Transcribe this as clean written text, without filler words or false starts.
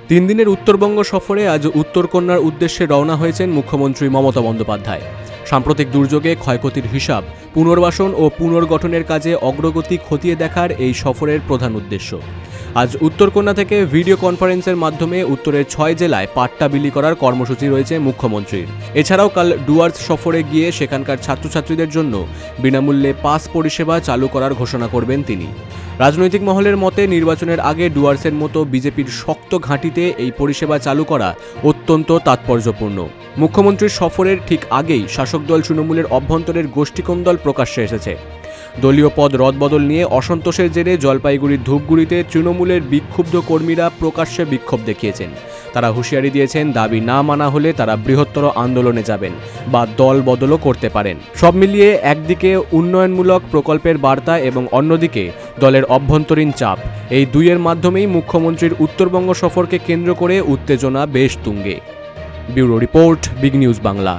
তিন দিনের উত্তরবঙ্গ সফরে আজ উত্তরকন্যার উদ্দেশ্যে রওনা হয়েছেন মুখ্যমন্ত্রী মমতা বন্দ্যোপাধ্যায়। সাম্প্রতিক দুর্যোগে ক্ষয়ক্ষতির হিসাব, পুনর্বাসন ও পুনর্গঠনের কাজে অগ্রগতি খতিয়ে দেখার এই সফরের প্রধান উদ্দেশ্য। আজ উত্তরকন্যা থেকে ভিডিও কনফারেন্সের মাধ্যমে উত্তরের 6 জেলায় পাট্টা বিলি করার কর্মসূচি রয়েছে মুখ্যমন্ত্রীর। এছাড়াও কাল ডুয়ার্স সফরে গিয়ে সেখানকার ছাত্রছাত্রীদের জন্য বিনামূল্যে পাস পরিষেবা চালু করার ঘোষণা করবেন তিনি। রাজনৈতিক মহলের মতে নির্বাচনের আগে ডুয়ার্সের মতো বিজেপির শক্ত ঘাঁটিতে এই পরিষেবা চালু করা অত্যন্ত তাৎপর্যপূর্ণ। মুখ্যমন্ত্রীর সফরের ঠিক আগেই শাসক দল তৃণমূলের অভ্যন্তরের গোষ্ঠীকন্দল প্রকাশ্যে এসেছে। দলীয় পদ রদবদল নিয়ে অসন্তোষের জেরে জলপাইগুড়ির ধূপগুড়িতে তৃণমূলের বিক্ষুব্ধ কর্মীরা প্রকাশ্যে বিক্ষোভ দেখিয়েছেন। তারা হুঁশিয়ারি দিয়েছেন, দাবি না মানা হলে তারা বৃহত্তর আন্দোলনে যাবেন বা দল বদলও করতে পারেন। সব মিলিয়ে একদিকে উন্নয়নমূলক প্রকল্পের বার্তা এবং অন্যদিকে দলের অভ্যন্তরীণ চাপ, এই দুইয়ের মাধ্যমেই মুখ্যমন্ত্রীর উত্তরবঙ্গ সফরকে কেন্দ্র করে উত্তেজনা বেশ তুঙ্গে। Bureau report, big news Bangla.